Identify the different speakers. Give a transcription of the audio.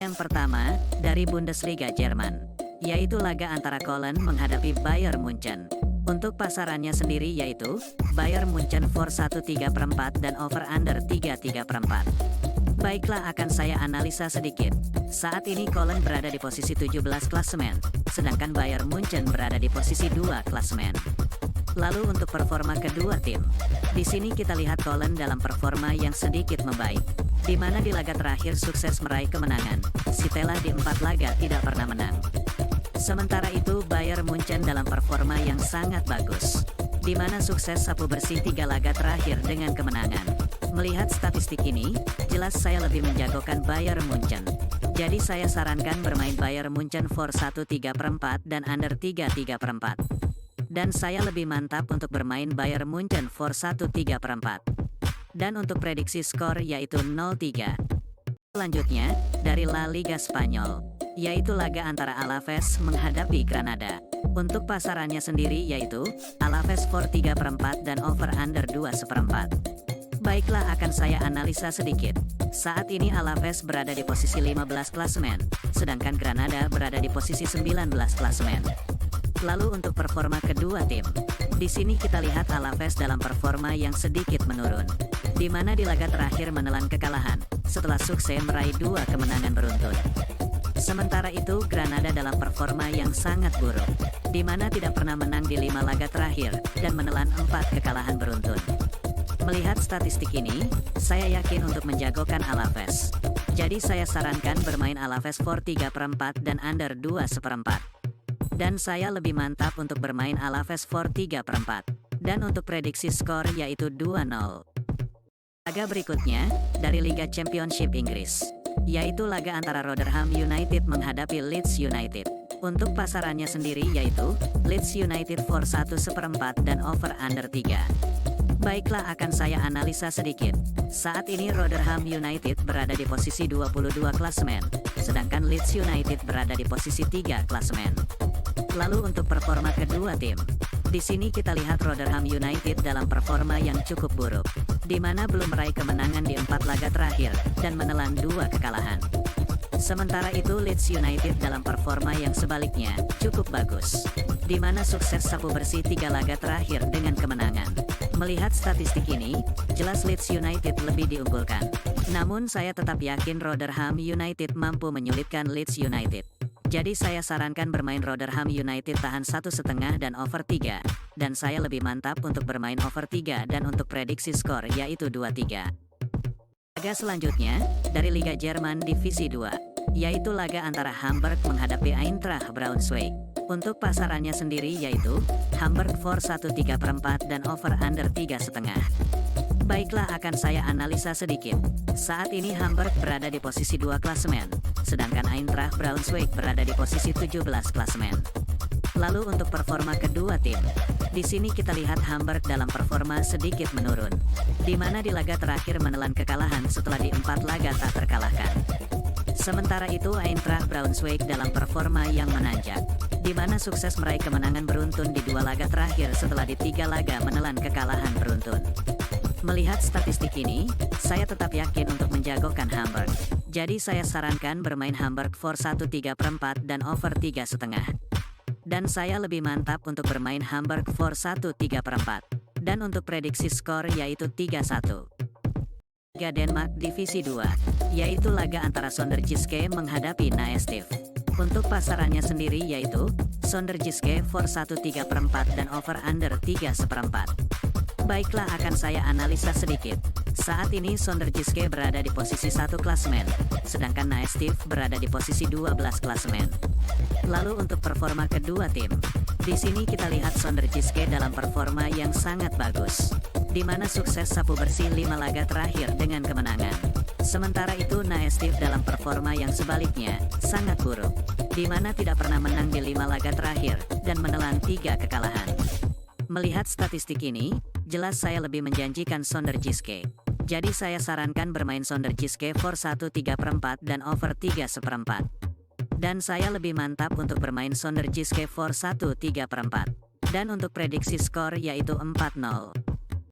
Speaker 1: Yang pertama, dari Bundesliga Jerman, yaitu laga antara Köln menghadapi Bayern Munchen. Untuk pasarannya sendiri yaitu, Bayern Munchen for 1,3/4 dan over-under 3,3/4. Baiklah, akan saya analisa sedikit. Saat ini Köln berada di posisi 17 klasemen, sedangkan Bayern Munchen berada di posisi 2 klasemen. Lalu untuk performa kedua tim, di sini kita lihat Köln dalam performa yang sedikit membaik, di mana di laga terakhir sukses meraih kemenangan, setelah di 4 laga tidak pernah menang. Sementara itu Bayern Munchen dalam performa yang sangat bagus, di mana sukses sapu bersih 3 laga terakhir dengan kemenangan. Melihat statistik ini, jelas saya lebih menjagokan Bayern Munchen. Jadi saya sarankan bermain Bayern Munchen for 1,3/4 dan under 3,3/4. Dan saya lebih mantap untuk bermain Bayern Munchen for 1,3/4. Dan untuk prediksi skor yaitu 0-3. Selanjutnya, dari La Liga Spanyol, yaitu laga antara Alaves menghadapi Granada. Untuk pasarannya sendiri yaitu, Alaves for 3/4 dan over-under 2/4. Baiklah, akan saya analisa sedikit. Saat ini Alaves berada di posisi 15 klasemen, sedangkan Granada berada di posisi 19 klasemen. Lalu untuk performa kedua tim, di sini kita lihat Alaves dalam performa yang sedikit menurun, di mana di laga terakhir menelan kekalahan, setelah sukses meraih 2 kemenangan beruntun. Sementara itu Granada dalam performa yang sangat buruk, di mana tidak pernah menang di 5 laga terakhir, dan menelan 4 kekalahan beruntun. Melihat statistik ini, saya yakin untuk menjagokan Alaves. Jadi saya sarankan bermain Alaves for 3/4 dan under 2/4. Dan saya lebih mantap untuk bermain Alaves for 3/4. Dan untuk prediksi skor yaitu 2-0. Laga berikutnya, dari Liga Championship Inggris, yaitu laga antara Rotherham United menghadapi Leeds United. Untuk pasarannya sendiri yaitu, Leeds United for 1/4 dan over-under 3. Baiklah, akan saya analisa sedikit. Saat ini Rotherham United berada di posisi 22 klasemen, sedangkan Leeds United berada di posisi 3 klasemen. Lalu untuk performa kedua tim, di sini kita lihat Rotherham United dalam performa yang cukup buruk, di mana belum meraih kemenangan di 4 laga terakhir, dan menelan 2 kekalahan. Sementara itu Leeds United dalam performa yang sebaliknya, cukup bagus, di mana sukses sapu bersih 3 laga terakhir dengan kemenangan. Melihat statistik ini, jelas Leeds United lebih diunggulkan. Namun saya tetap yakin Rotherham United mampu menyulitkan Leeds United. Jadi saya sarankan bermain Rotherham United tahan 1,5 dan over 3. Dan saya lebih mantap untuk bermain over 3 dan untuk prediksi skor yaitu 2-3. Laga selanjutnya, dari Liga Jerman Divisi 2, yaitu laga antara Hamburg menghadapi Eintracht Braunschweig. Untuk pasarannya sendiri yaitu, Hamburg for 1,3/4 dan over-under 3,5. Baiklah, akan saya analisa sedikit. Saat ini Hamburg berada di posisi 2 klasemen, sedangkan Eintracht Braunschweig berada di posisi 17 klasemen. Lalu untuk performa kedua tim, di sini kita lihat Hamburg dalam performa sedikit menurun, di mana di laga terakhir menelan kekalahan setelah di 4 laga tak terkalahkan. Sementara itu Eintracht Braunschweig dalam performa yang menanjak, di mana sukses meraih kemenangan beruntun di 2 laga terakhir setelah di 3 laga menelan kekalahan beruntun. Melihat statistik ini, saya tetap yakin untuk menjagokan Hamburg. Jadi saya sarankan bermain Hamburg for 1,3/4 dan over 3,5. Dan saya lebih mantap untuk bermain Hamburg for 1,3/4. Dan untuk prediksi skor yaitu 3-1. Liga Denmark Divisi 2, yaitu laga antara Sønderjyske menghadapi Næstved. Untuk pasarannya sendiri yaitu, Sønderjyske for 1,3/4 dan over-under 3,4. Baiklah, akan saya analisa sedikit. Saat ini Sønderjyske berada di posisi 1 klasemen, sedangkan Næstved berada di posisi 12 klasemen. Lalu untuk performa kedua tim, di sini kita lihat Sønderjyske dalam performa yang sangat bagus, di mana sukses sapu bersih 5 laga terakhir dengan kemenangan. Sementara itu Næstved dalam performa yang sebaliknya, sangat buruk, di mana tidak pernah menang di 5 laga terakhir, dan menelan 3 kekalahan. Melihat statistik ini, jelas saya lebih menjanjikan Sønderjyske. Jadi saya sarankan bermain Sønderjyske for 1,3/4 dan over 3,4. Dan saya lebih mantap untuk bermain Sønderjyske for 1,3/4. Dan untuk prediksi skor yaitu 4-0.